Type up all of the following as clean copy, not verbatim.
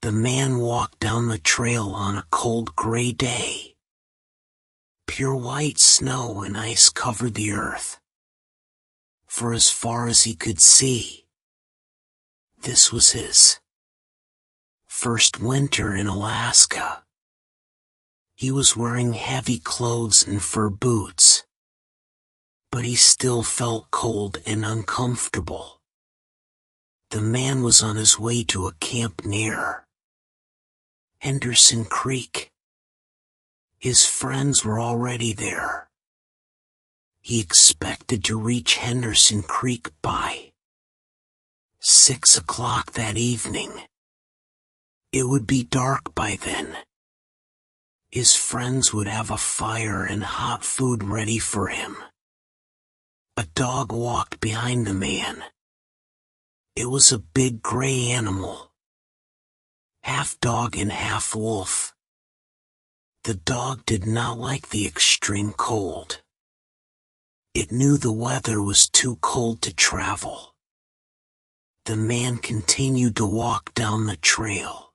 The man walked down the trail on a cold gray day. Pure white snow and ice covered the earth. For as far as he could see, this was his first winter in Alaska. He was wearing heavy clothes and fur boots, but he still felt cold and uncomfortable. The man was on his way to a camp near Henderson Creek. His friends were already there. He expected to reach Henderson Creek by 6 o'clock that evening. It would be dark by then. His friends would have a fire and hot food ready for him. A dog walked behind the man. It was a big gray animal, half dog and half wolf. The dog did not like the extreme cold. It knew the weather was too cold to travel. The man continued to walk down the trail.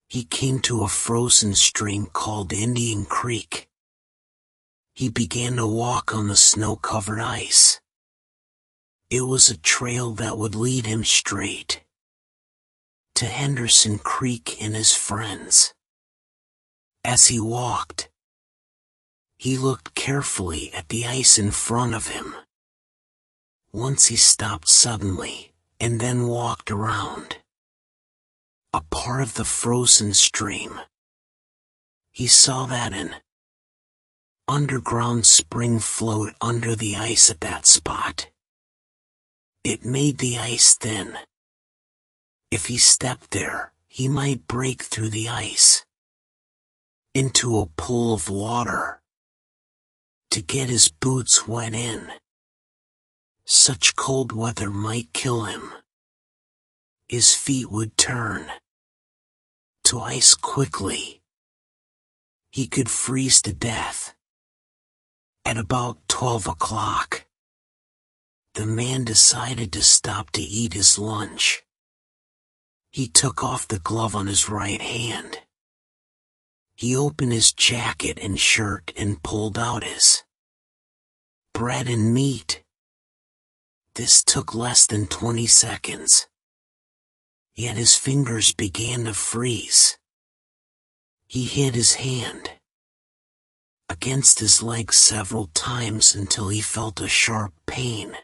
He came to a frozen stream called Indian Creek. He began to walk on the snow-covered ice. It was a trail that would lead him straight to Henderson Creek and his friends. As he walked, he looked carefully at the ice in front of him. Once he stopped suddenly, and then walked around a part of the frozen stream. He saw that an underground spring flowed under the ice at that spot. It made the ice thin. If he stepped there, he might break through the ice into a pool of water to get his boots wet in. Such cold weather might kill him. His feet would turn to ice quickly. He could freeze to death. At about 12 o'clock, the man decided to stop to eat his lunch. He took off the glove on his right hand. He opened his jacket and shirt and pulled out his bread and meat. This took less than 20 seconds. Yet his fingers began to freeze. He hit his hand against his leg several times until he felt a sharp pain.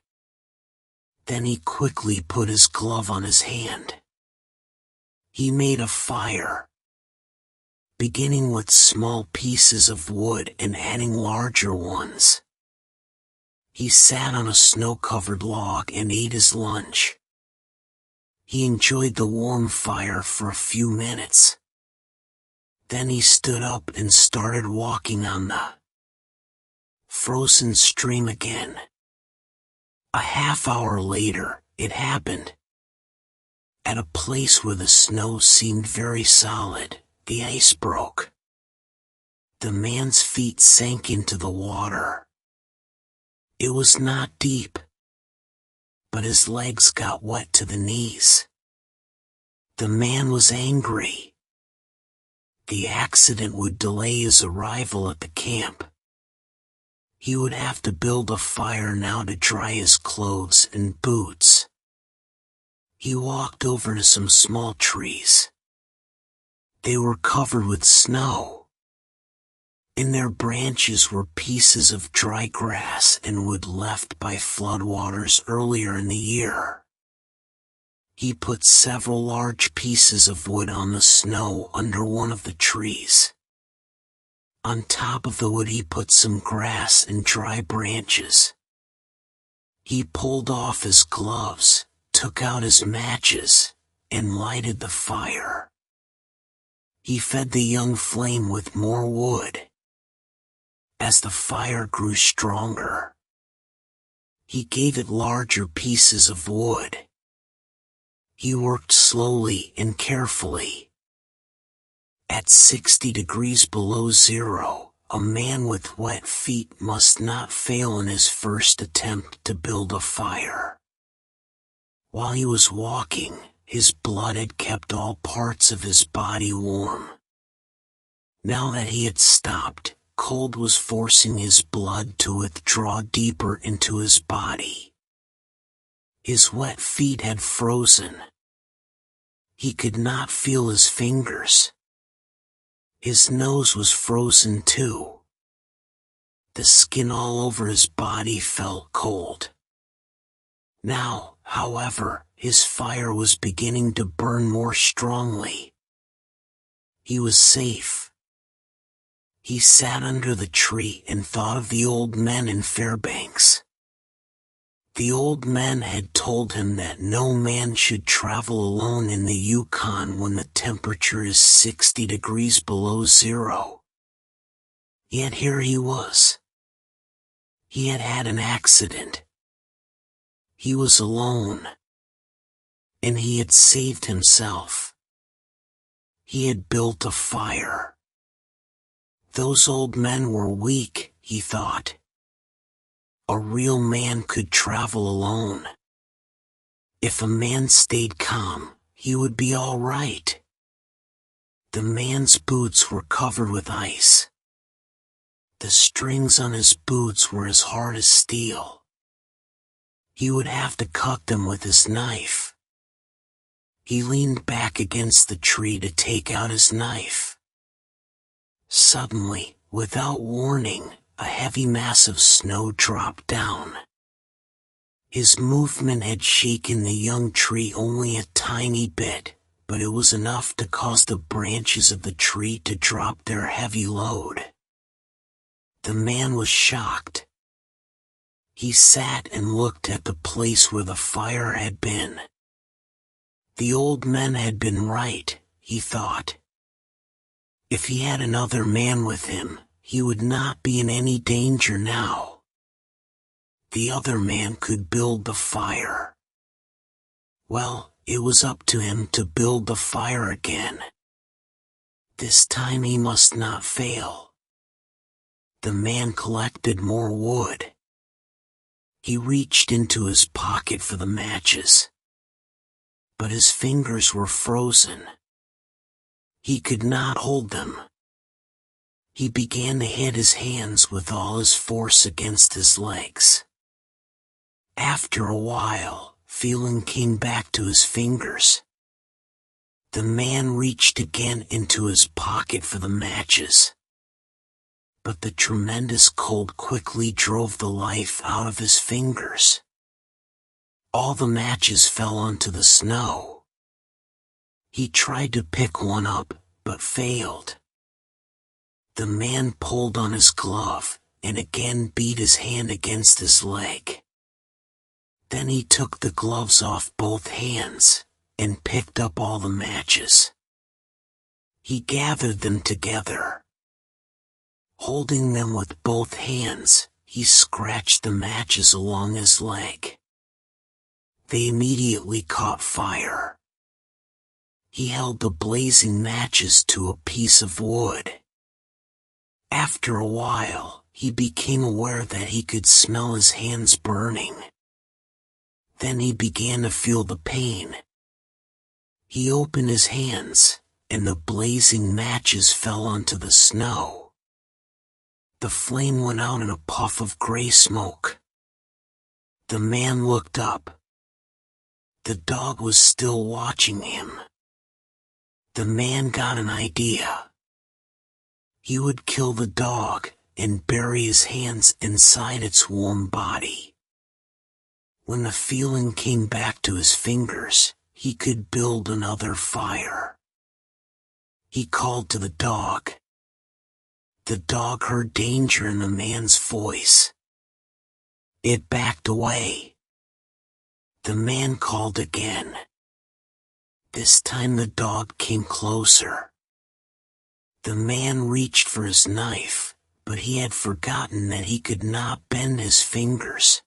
Then he quickly put his glove on his hand. He made a fire, beginning with small pieces of wood and adding larger ones. He sat on a snow-covered log and ate his lunch. He enjoyed the warm fire for a few minutes. Then he stood up and started walking on the frozen stream again. A half hour later, it happened. At a place where the snow seemed very solid, the ice broke. The man's feet sank into the water. It was not deep, but his legs got wet to the knees. The man was angry. The accident would delay his arrival at the camp. He would have to build a fire now to dry his clothes and boots. He walked over to some small trees. They were covered with snow. In their branches were pieces of dry grass and wood left by floodwaters earlier in the year. He put several large pieces of wood on the snow under one of the trees. On top of the wood he put some grass and dry branches. He pulled off his gloves, took out his matches, and lighted the fire. He fed the young flame with more wood. As the fire grew stronger, he gave it larger pieces of wood. He worked slowly and carefully. At 60 degrees below zero, a man with wet feet must not fail in his first attempt to build a fire. While he was walking, His blood had kept all parts of his body warm. Now that he had stopped, cold was forcing his blood to withdraw deeper into his body. His wet feet had frozen. He could not feel his fingers. His nose was frozen too. The skin all over his body felt cold. Now, however, his fire was beginning to burn more strongly. He was safe. He sat under the tree and thought of the old men in Fairbanks. The old men had told him that no man should travel alone in the Yukon when the temperature is 60 degrees below zero. Yet here he was. He had had an accident. He was alone. And he had saved himself. He had built a fire. Those old men were weak, he thought. A real man could travel alone. If a man stayed calm, he would be all right. The man's boots were covered with ice. The strings on his boots were as hard as steel. He would have to cut them with his knife. He leaned back against the tree to take out his knife. Suddenly, without warning, a heavy mass of snow dropped down. His movement had shaken the young tree only a tiny bit, but it was enough to cause the branches of the tree to drop their heavy load. The man was shocked. He sat and looked at the place where the fire had been. The old men had been right, he thought. If he had another man with him, he would not be in any danger now. The other man could build the fire. Well, it was up to him to build the fire again. This time he must not fail. The man collected more wood. He reached into his pocket for the matches. But his fingers were frozen. He could not hold them. He began to hit his hands with all his force against his legs. After a while, feeling came back to his fingers. The man reached again into his pocket for the matches. But the tremendous cold quickly drove the life out of his fingers. All the matches fell onto the snow. He tried to pick one up, but failed. The man pulled on his glove, and again beat his hand against his leg. Then he took the gloves off both hands, and picked up all the matches. He gathered them together. Holding them with both hands, he scratched the matches along his leg. They immediately caught fire. He held the blazing matches to a piece of wood. After a while, he became aware that he could smell his hands burning. Then he began to feel the pain. He opened his hands, and the blazing matches fell onto the snow. The flame went out in a puff of gray smoke. The man looked up. The dog was still watching him. The man got an idea. He would kill the dog and bury his hands inside its warm body. When the feeling came back to his fingers, he could build another fire. He called to the dog. The dog heard danger in the man's voice. It backed away. The man called again. This time the dog came closer. The man reached for his knife, but he had forgotten that he could not bend his fingers.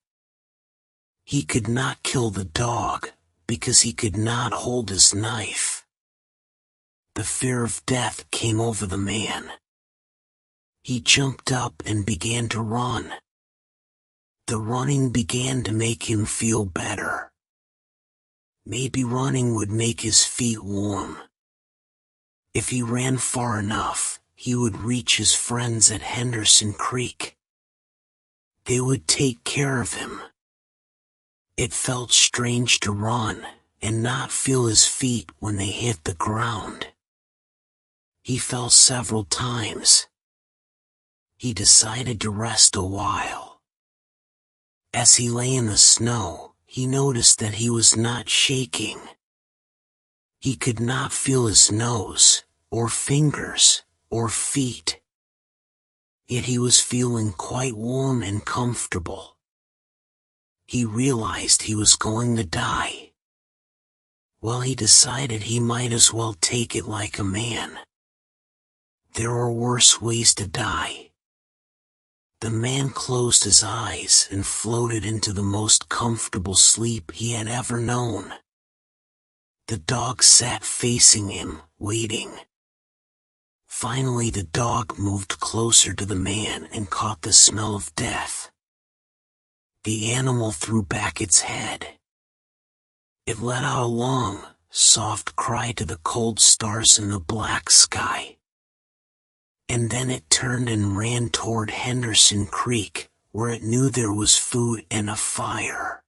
He could not kill the dog, because he could not hold his knife. The fear of death came over the man. He jumped up and began to run. The running began to make him feel better. Maybe running would make his feet warm. If he ran far enough, he would reach his friends at Henderson Creek. They would take care of him. It felt strange to run and not feel his feet when they hit the ground. He fell several times. He decided to rest a while. As he lay in the snow, he noticed that he was not shaking. He could not feel his nose, or fingers, or feet. Yet he was feeling quite warm and comfortable. He realized he was going to die. Well, he decided he might as well take it like a man. There are worse ways to die. The man closed his eyes and floated into the most comfortable sleep he had ever known. The dog sat facing him, waiting. Finally, the dog moved closer to the man and caught the smell of death. The animal threw back its head. It let out a long, soft cry to the cold stars in the black sky. And then it turned and ran toward Henderson Creek, where it knew there was food and a fire.